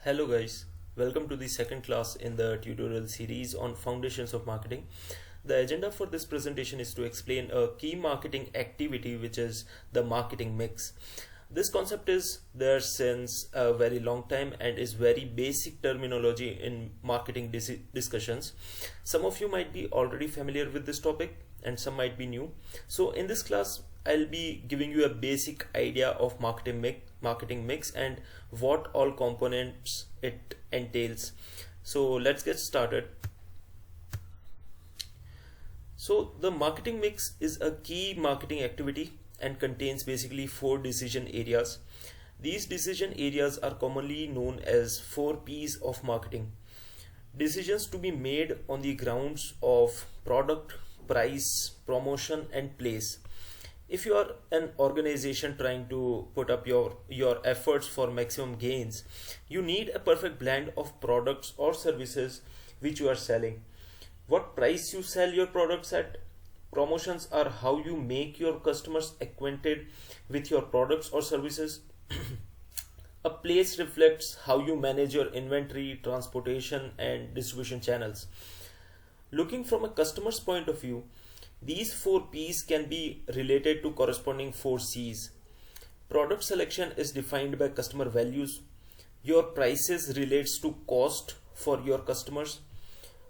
Hello guys, welcome to the second class in the tutorial series on foundations of marketing. The agenda for this presentation is to explain a key marketing activity, which is the marketing mix. This concept is there since a very long time and is very basic terminology in marketing discussions. Some of you might be already familiar with this topic and some might be new. So in this class I'll be giving you a basic idea of marketing mix and what all components it entails. So let's get started. So the marketing mix is a key marketing activity and contains basically 4 decision areas. These decision areas are commonly known as 4 P's of marketing. Decisions to be made on the grounds of product, price, promotion and place. If you are an organization trying to put up your efforts for maximum gains, you need a perfect blend of products or services which you are selling. What price you sell your products at. Promotions are how you make your customers acquainted with your products or services. A place reflects how you manage your inventory, transportation and distribution channels. Looking from a customer's point of view, these 4 P's can be related to corresponding 4 C's. Product selection is defined by customer values. Your prices relates to cost for your customers.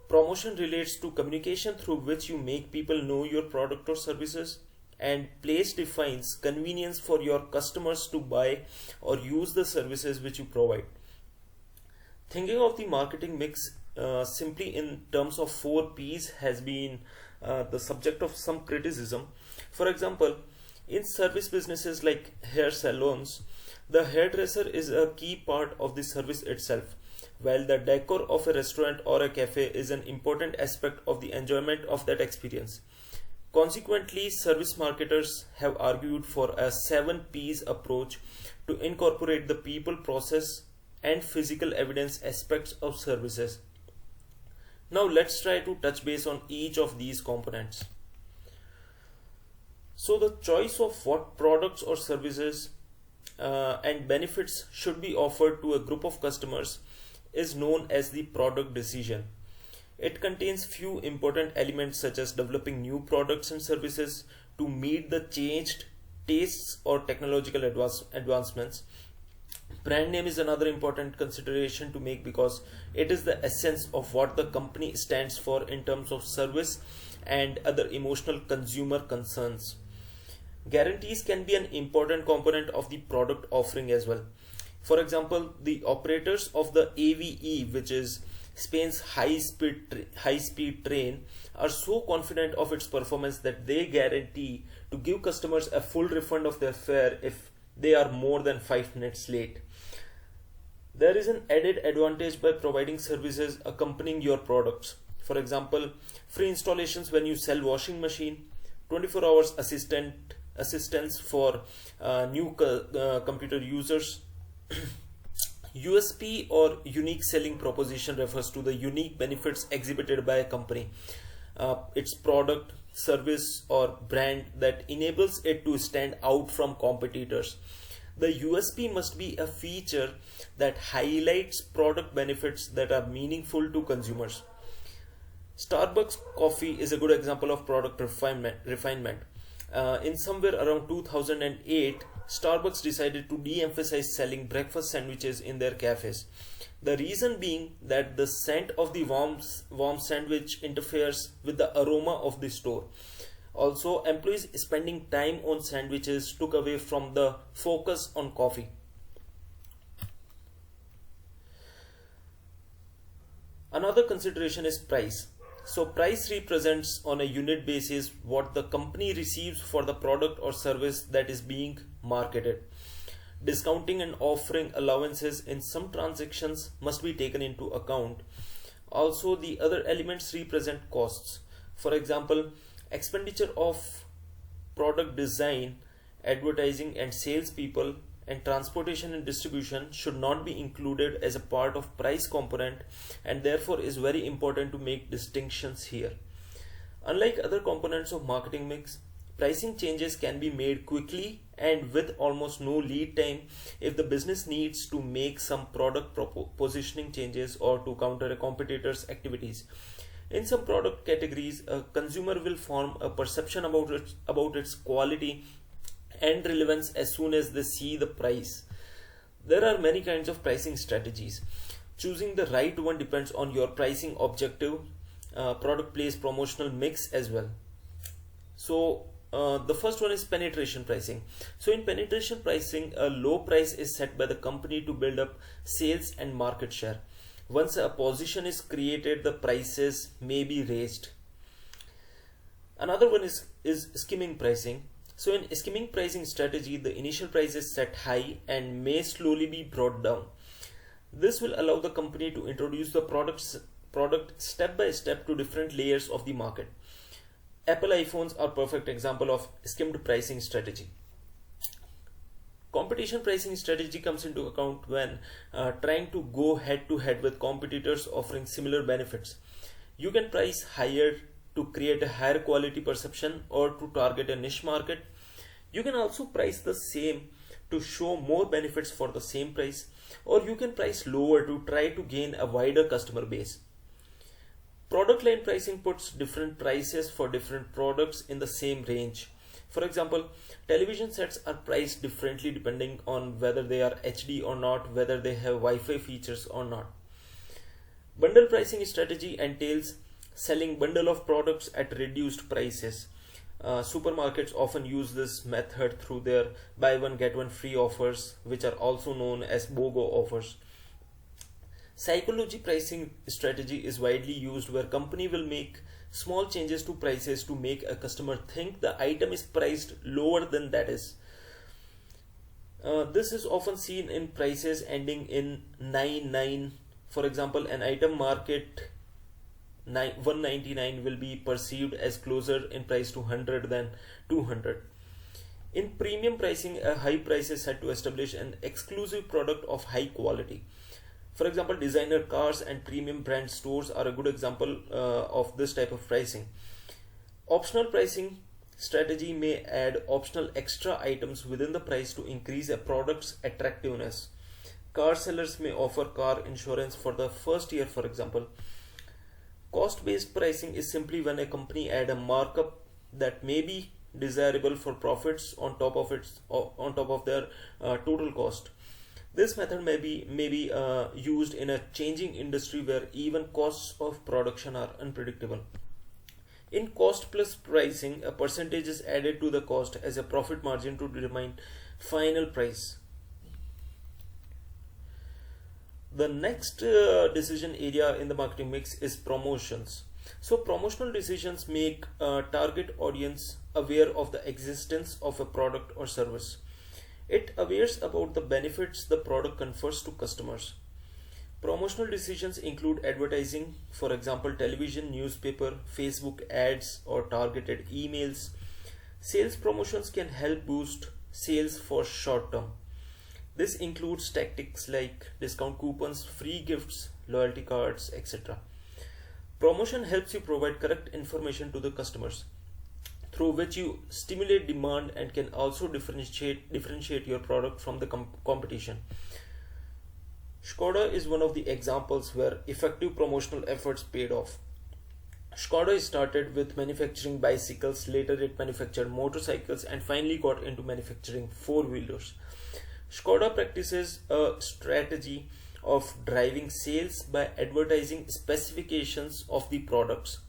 Promotion relates to communication through which you make people know your product or services. And place defines convenience for your customers to buy or use the services which you provide. Thinking of the marketing mix simply in terms of 4 P's has been the subject of some criticism. For example, in service businesses like hair salons, the hairdresser is a key part of the service itself, while the decor of a restaurant or a cafe is an important aspect of the enjoyment of that experience. Consequently, service marketers have argued for a 7 P's approach to incorporate the people, process and physical evidence aspects of services. Now let's try to touch base on each of these components. So the choice of what products or services and benefits should be offered to a group of customers is known as the product decision. It contains few important elements such as developing new products and services to meet the changed tastes or technological advancements. Brand name is another important consideration to make because it is the essence of what the company stands for in terms of service and other emotional consumer concerns. Guarantees can be an important component of the product offering as well. For example, the operators of the AVE, which is Spain's high-speed train, are so confident of its performance that they guarantee to give customers a full refund of their fare if they are more than 5 minutes late. There is an added advantage by providing services accompanying your products. For example, free installations when you sell washing machine, 24 hours assistance for new computer users. USP or unique selling proposition refers to the unique benefits exhibited by a company, its product, service or brand that enables it to stand out from competitors. The USP must be a feature that highlights product benefits that are meaningful to consumers. Starbucks coffee is a good example of product refinement. In somewhere around 2008, Starbucks decided to de-emphasize selling breakfast sandwiches in their cafes. The reason being that the scent of the warm sandwich interferes with the aroma of the store. Also, employees spending time on sandwiches took away from the focus on coffee. Another consideration is price. So price represents on a unit basis what the company receives for the product or service that is being marketed. Discounting and offering allowances in some transactions must be taken into account. Also, the other elements represent costs. For example, expenditure of product design, advertising and salespeople and transportation and distribution should not be included as a part of price component and therefore is very important to make distinctions here. Unlike other components of marketing mix, Pricing changes can be made quickly and with almost no lead time if the business needs to make some product positioning changes or to counter a competitor's activities. In some product categories, a consumer will form a perception about its quality and relevance as soon as they see the price. There are many kinds of pricing strategies. Choosing the right one depends on your pricing objective, product place, promotional mix as well. So the first one is penetration pricing. So in penetration pricing, a low price is set by the company to build up sales and market share. Once a position is created, the prices may be raised. Another one is skimming pricing. So in skimming pricing strategy, the initial price is set high and may slowly be brought down. This will allow the company to introduce the product step by step to different layers of the market. Apple iPhones are perfect example of skimmed pricing strategy. Competition pricing strategy comes into account when trying to go head to head with competitors offering similar benefits. You can price higher to create a higher quality perception or to target a niche market. You can also price the same to show more benefits for the same price, or you can price lower to try to gain a wider customer base. Product line pricing puts different prices for different products in the same range. For example, television sets are priced differently depending on whether they are HD or not, whether they have Wi-Fi features or not. Bundle pricing strategy entails selling bundle of products at reduced prices. Supermarkets often use this method through their buy one get one free offers, which are also known as BOGO offers. Psychology pricing strategy is widely used where company will make small changes to prices to make a customer think the item is priced lower than that is. This is often seen in prices ending in 99. For example, an item market 199 will be perceived as closer in price to 100 than 200. In premium pricing, a high price is set to establish an exclusive product of high quality. For example, designer cars and premium brand stores are a good example of this type of pricing. Optional pricing strategy may add optional extra items within the price to increase a product's attractiveness. Car sellers may offer car insurance for the first year, for example. Cost-based pricing is simply when a company adds a markup that may be desirable for profits on top of their total cost. This method may be used in a changing industry where even costs of production are unpredictable. In cost plus pricing, a percentage is added to the cost as a profit margin to determine final price. The next decision area in the marketing mix is promotions. So promotional decisions make a target audience aware of the existence of a product or service. It awares about the benefits the product confers to customers. Promotional decisions include advertising, for example, television, newspaper, Facebook ads, or targeted emails. Sales promotions can help boost sales for short term. This includes tactics like discount coupons, free gifts, loyalty cards, etc. Promotion helps you provide correct information to the customers, through which you stimulate demand and can also differentiate your product from the competition. Skoda is one of the examples where effective promotional efforts paid off. Skoda started with manufacturing bicycles, later it manufactured motorcycles, and finally got into manufacturing four-wheelers. Skoda practices a strategy of driving sales by advertising specifications of the products.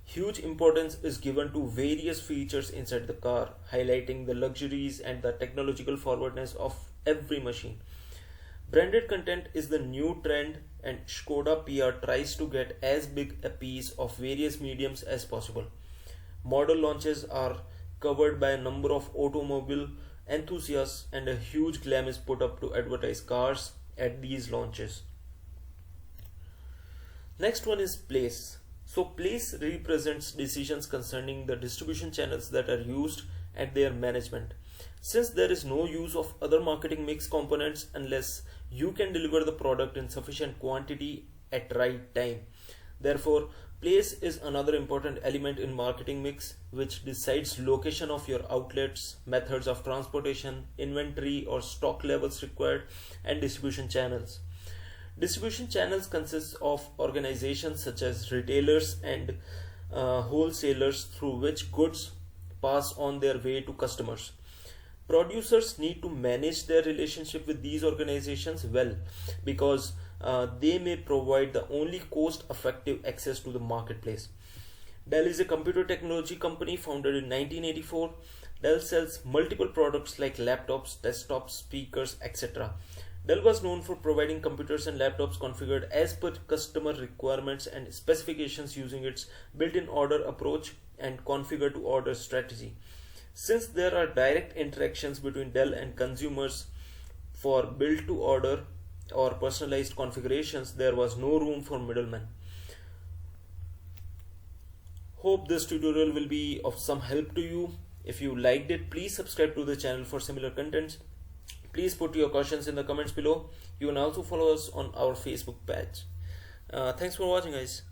Huge importance is given to various features inside the car, highlighting the luxuries and the technological forwardness of every machine. Branded content is the new trend, and Skoda PR tries to get as big a piece of various mediums as possible. Model launches are covered by a number of automobile enthusiasts, and a huge glam is put up to advertise cars at these launches. Next one is place. So place represents decisions concerning the distribution channels that are used and their management. Since there is no use of other marketing mix components unless you can deliver the product in sufficient quantity at right time, Therefore, place is another important element in marketing mix, which decides location of your outlets, methods of transportation, inventory or stock levels required, and distribution channels. Distribution channels consist of organizations such as retailers and wholesalers through which goods pass on their way to customers. Producers need to manage their relationship with these organizations well, because they may provide the only cost effective access to the marketplace. Dell is a computer technology company founded in 1984. Dell sells multiple products like laptops, desktops, speakers, etc. Dell was known for providing computers and laptops configured as per customer requirements and specifications using its built-in order approach and configure to order strategy. Since there are direct interactions between Dell and consumers for build to order or personalized configurations, there was no room for middlemen. Hope this tutorial will be of some help to you. If you liked it, please subscribe to the channel for similar contents. Please put your questions in the comments below. You can also follow us on our Facebook page. Thanks for watching, guys.